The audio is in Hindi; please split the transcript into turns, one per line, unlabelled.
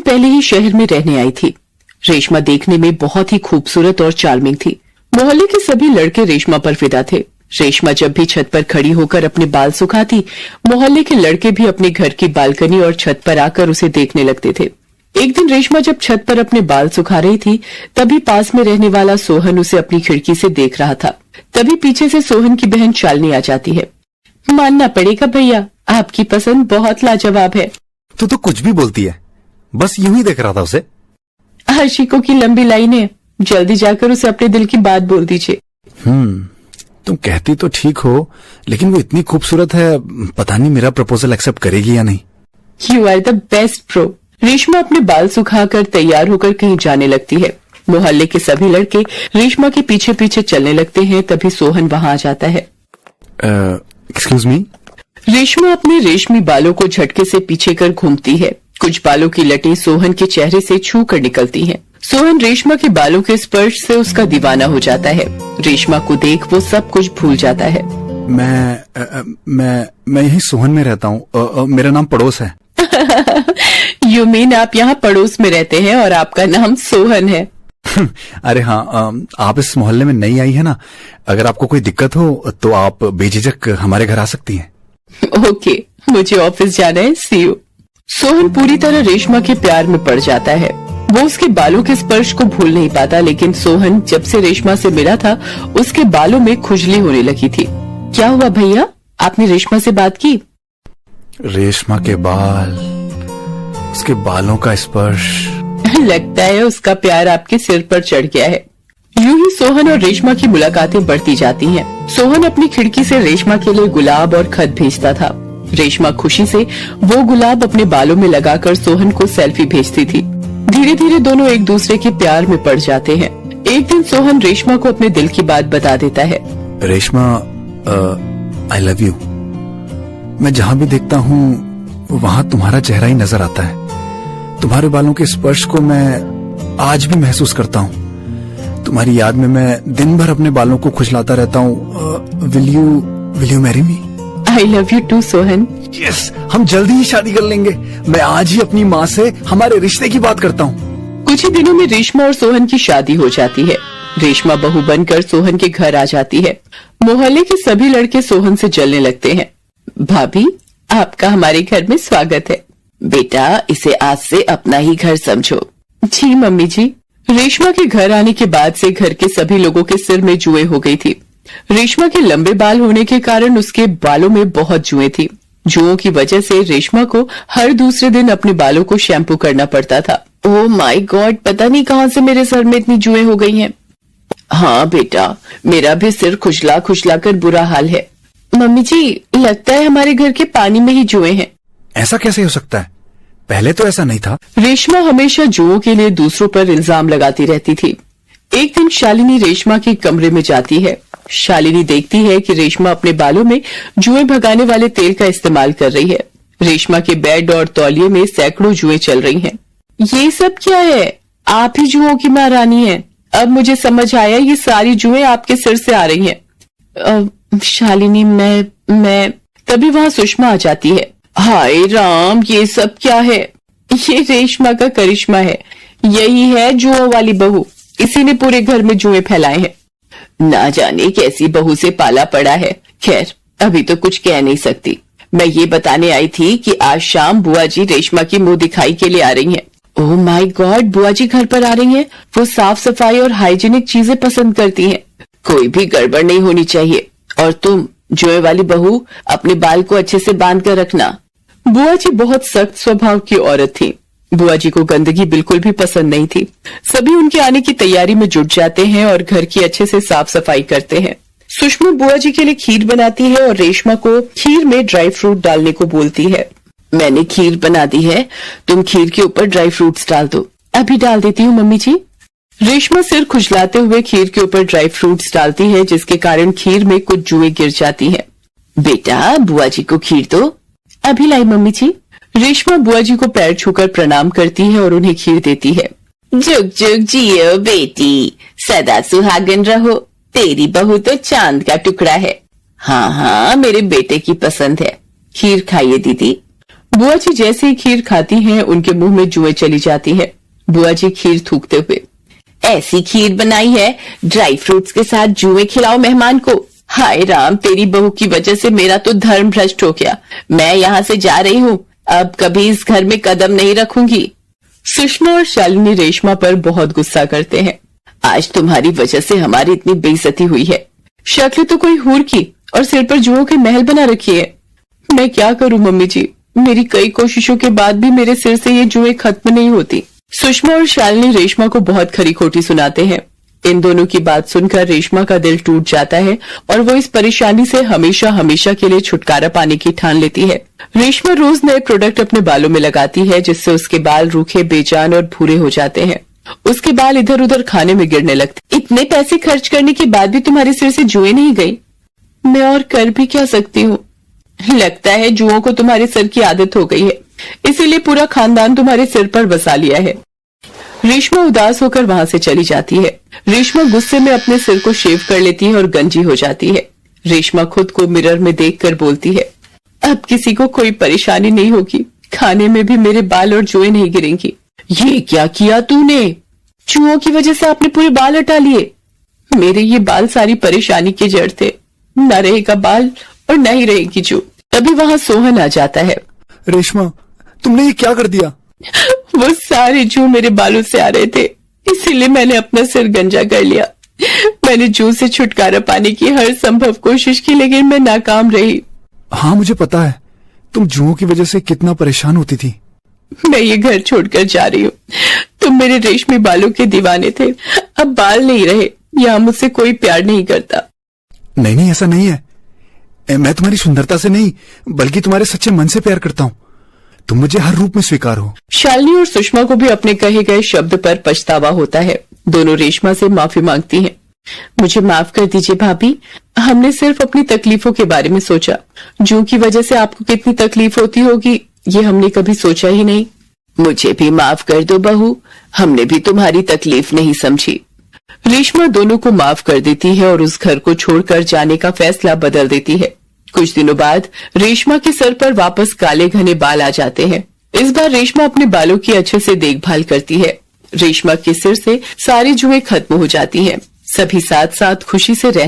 पहले ही शहर में रहने आई थी। रेशमा देखने में बहुत ही खूबसूरत और चार्मिंग थी। मोहल्ले के सभी लड़के रेशमा पर फिदा थे। रेशमा जब भी छत पर खड़ी होकर अपने बाल सुखाती, मोहल्ले के लड़के भी अपने घर की बालकनी और छत पर आकर उसे देखने लगते थे। एक दिन रेशमा जब छत पर अपने बाल सुखा रही थी, तभी पास में रहने वाला सोहन उसे अपनी खिड़की से देख रहा था। तभी पीछे से सोहन की बहन शालिनी आ जाती है। मानना पड़ेगा भैया, आपकी पसंद बहुत लाजवाब है।
तू तो कुछ भी बोलती है, बस यूं ही देख रहा था उसे।
आशिकों की लंबी लाइन है, जल्दी जाकर उसे अपने दिल की बात बोल दीजिए।
तुम कहती तो ठीक हो, लेकिन वो इतनी खूबसूरत है, पता नहीं मेरा प्रपोजल एक्सेप्ट करेगी या नहीं।
You are the best pro. Reshma अपने बाल सुखाकर तैयार होकर कहीं जाने लगती है। मोहल्ले के सभी लड़के रेशमा के पीछे पीछे चलने लगते हैं। तभी सोहन वहां आ जाता है।
Excuse me.
रेशमा अपने रेशमी बालों को झटके से पीछे कर घूमती है। कुछ बालों की लटें सोहन के चेहरे से छू कर निकलती हैं। सोहन रेशमा के बालों के स्पर्श से उसका दीवाना हो जाता है। रेशमा को देख वो सब कुछ भूल जाता है।
मैं यही सोहन में रहता हूँ। मेरा नाम पड़ोस है।
यू मीन आप यहाँ पड़ोस में रहते हैं और आपका नाम सोहन है?
अरे हाँ, आप इस मोहल्ले में नई आई है ना, अगर आपको कोई दिक्कत हो तो आप बेझिझक हमारे घर आ सकती हैं।
ओके, मुझे ऑफिस जाना है, सी यू। सोहन पूरी तरह रेशमा के प्यार में पड़ जाता है। वो उसके बालों के स्पर्श को भूल नहीं पाता, लेकिन सोहन जब से रेशमा से मिला था, उसके बालों में खुजली होने लगी थी। क्या हुआ भैया, आपने रेशमा से बात की?
रेशमा के बाल, उसके बालों का स्पर्श।
लगता है उसका प्यार आपके सिर पर चढ़ गया है। यूं ही सोहन और रेशमा की मुलाकातें बढ़ती जाती हैं। सोहन अपनी खिड़की से रेशमा के लिए गुलाब और खत भेजता था। रेशमा खुशी से वो गुलाब अपने बालों में लगाकर सोहन को सेल्फी भेजती थी। धीरे धीरे दोनों एक दूसरे के प्यार में पड़ जाते हैं। एक दिन सोहन रेशमा को अपने दिल की बात बता देता है।
रेशमा, आई लव यू। मैं जहाँ भी देखता हूँ वहाँ तुम्हारा चेहरा ही नजर आता है। तुम्हारे बालों के स्पर्श को मैं आज भी महसूस करता हूँ। तुम्हारी याद में मैं दिन भर अपने बालों को खुजलाता रहता हूँ। Will you marry me?
I love you too Sohan.
Yes, हम जल्दी ही शादी कर लेंगे। मैं आज ही अपनी माँ से हमारे रिश्ते की बात करता हूँ।
कुछ ही दिनों में रेशमा और सोहन की शादी हो जाती है। रेशमा बहू बनकर सोहन के घर आ जाती है। मोहल्ले के सभी लड़के सोहन से जलने लगते हैं। भाभी, आपका हमारे घर में स्वागत है। बेटा, इसे आज से अपना ही घर समझो। जी मम्मी जी। रेशमा के घर आने के बाद से घर के सभी लोगों के सिर में जुएं हो गई थी। रेशमा के लंबे बाल होने के कारण उसके बालों में बहुत जुएं थी। जुओं की वजह से रेशमा को हर दूसरे दिन अपने बालों को शैम्पू करना पड़ता था। ओह माय गॉड, पता नहीं कहां से मेरे सर में इतनी जुएं हो गई हैं। हाँ बेटा, मेरा भी सिर खुजला खुजला कर बुरा हाल है। मम्मी जी, लगता है हमारे घर के पानी में ही जुएं हैं।
ऐसा कैसे हो सकता है? पहले तो ऐसा नहीं था।
रेशमा हमेशा जुओं के लिए दूसरों पर इल्जाम लगाती रहती थी। एक दिन शालिनी रेशमा के कमरे में जाती है। शालिनी देखती है कि रेशमा अपने बालों में जुएं भगाने वाले तेल का इस्तेमाल कर रही है। रेशमा के बेड और तौलिए में सैकड़ों जुएं चल रही हैं। ये सब क्या है? आप ही जुओं की महारानी हैं। अब मुझे समझ आया, ये सारी जुएं आपके सिर से आ रही हैं। शालिनी, मैं तभी वहां सुषमा आ जाती है। हाय राम, ये सब क्या है? ये रेशमा का करिश्मा है। यही है जुओं वाली बहू। इसी ने पूरे घर में जुएं फैलाए हैं। ना जाने कैसी बहू से पाला पड़ा है। खैर, अभी तो कुछ कह नहीं सकती। मैं ये बताने आई थी कि आज शाम बुआ जी रेशमा की मुंह दिखाई के लिए आ रही हैं। ओह माय गॉड, बुआ जी घर पर आ रही हैं। वो साफ सफाई और हाइजीनिक चीजें पसंद करती हैं। कोई भी गड़बड़ नहीं होनी चाहिए। और तुम जुए वाली बहू, अपने बाल को अच्छे से बांध कर रखना। बुआ जी बहुत सख्त स्वभाव की औरत थी। बुआ जी को गंदगी बिल्कुल भी पसंद नहीं थी। सभी उनके आने की तैयारी में जुट जाते हैं और घर की अच्छे से साफ सफाई करते हैं। सुषमा बुआ जी के लिए खीर बनाती है और रेशमा को खीर में ड्राई फ्रूट डालने को बोलती है। मैंने खीर बना दी है, तुम खीर के ऊपर ड्राई फ्रूट्स डाल दो। अभी डाल देती हूँ मम्मी जी। रेशमा सिर खुजलाते हुए खीर के ऊपर ड्राई फ्रूट्स डालती है, जिसके कारण खीर में कुछ जुएं गिर जाती हैं। बेटा, बुआ जी को खीर दो। अभी लाई मम्मी जी। रेशमा बुआ जी को पैर छूकर प्रणाम करती है और उन्हें खीर देती है। जुग जुग जियो बेटी, सदा सुहागन रहो। तेरी बहू तो चांद का टुकड़ा है। हाँ हाँ, मेरे बेटे की पसंद है। खीर खाइए दीदी। बुआ जी जैसे ही खीर खाती हैं, उनके मुंह में जुएं चली जाती हैं। बुआ जी खीर थूकते हुए, ऐसी खीर बनाई है, ड्राई फ्रूट्स के साथ जुएं खिलाओ मेहमान को। हाय राम, तेरी बहू की वजह से मेरा तो धर्म भ्रष्ट हो गया। मैं यहाँ से जा रही हूँ, अब कभी इस घर में कदम नहीं रखूंगी। सुषमा और शालिनी रेशमा पर बहुत गुस्सा करते हैं। आज तुम्हारी वजह से हमारी इतनी बेइज्जती हुई है। शक्ल तो कोई हूर की और सिर पर जुओं के महल बना रखी है। मैं क्या करूं मम्मी जी, मेरी कई कोशिशों के बाद भी मेरे सिर से ये जुएं खत्म नहीं होती। सुषमा और शालिनी रेशमा को बहुत खरी खोटी सुनाते हैं। इन दोनों की बात सुनकर रेशमा का दिल टूट जाता है और वो इस परेशानी से हमेशा हमेशा के लिए छुटकारा पाने की ठान लेती है। रेशमा रोज नए प्रोडक्ट अपने बालों में लगाती है, जिससे उसके बाल रूखे, बेजान और भूरे हो जाते हैं। उसके बाल इधर उधर खाने में गिरने लगते। इतने पैसे खर्च करने के बाद भी तुम्हारे सिर से जुएं नहीं गई। मैं और कर भी क्या सकती हूँ। लगता है जुओं को तुम्हारे सिर की आदत हो गई है, इसीलिए पूरा खानदान तुम्हारे सिर पर बसा लिया है। रेशमा उदास होकर वहां से चली जाती है। रेशमा गुस्से में अपने सिर को शेव कर लेती है और गंजी हो जाती है। रेशमा खुद को मिरर में देखकर बोलती है, अब किसी को कोई परेशानी नहीं होगी, खाने में भी मेरे बाल और जुएं नहीं गिरेंगी। ये क्या किया तूने? जुओं की वजह से आपने पूरे बाल हटा लिए। मेरे ये बाल सारी परेशानी के जड़ थे। न रहेगा बाल और न ही रहेगी जू। तभी वहां सोहन आ जाता है।
रेशमा, तुमने ये क्या कर दिया?
वो सारे जू मेरे बालों से आ रहे थे, इसीलिए मैंने अपना सिर गंजा कर लिया। मैंने जू से छुटकारा पाने की हर संभव कोशिश की, लेकिन मैं नाकाम रही।
हाँ, मुझे पता है तुम जुओं की वजह से कितना परेशान होती थी।
मैं ये घर छोड़कर जा रही हूँ। तुम मेरे रेशमी बालों के दीवाने थे, अब बाल नहीं रहे। यहाँ मुझसे कोई प्यार नहीं करता।
नहीं नहीं, ऐसा नहीं है। मैं तुम्हारी सुंदरता से नहीं, बल्कि तुम्हारे सच्चे मन से प्यार करता हूँ। तुम मुझे हर रूप में स्वीकार हो।
शालिनी और सुषमा को भी अपने कहे गए शब्द पर पछतावा होता है। दोनों रेशमा से माफी मांगती हैं। मुझे माफ कर दीजिए भाभी, हमने सिर्फ अपनी तकलीफों के बारे में सोचा। जू की वजह से आपको कितनी तकलीफ होती होगी, ये हमने कभी सोचा ही नहीं। मुझे भी माफ कर दो बहू, हमने भी तुम्हारी तकलीफ नहीं समझी। रेशमा दोनों को माफ कर देती है और उस घर को छोड़कर जाने का फैसला बदल देती है। कुछ दिनों बाद रेशमा के सर पर वापस काले घने बाल आ जाते हैं। इस बार रेशमा अपने बालों की अच्छे से देखभाल करती है। रेशमा के सिर से सारी जुएं खत्म हो जाती हैं। सभी साथ साथ खुशी से रह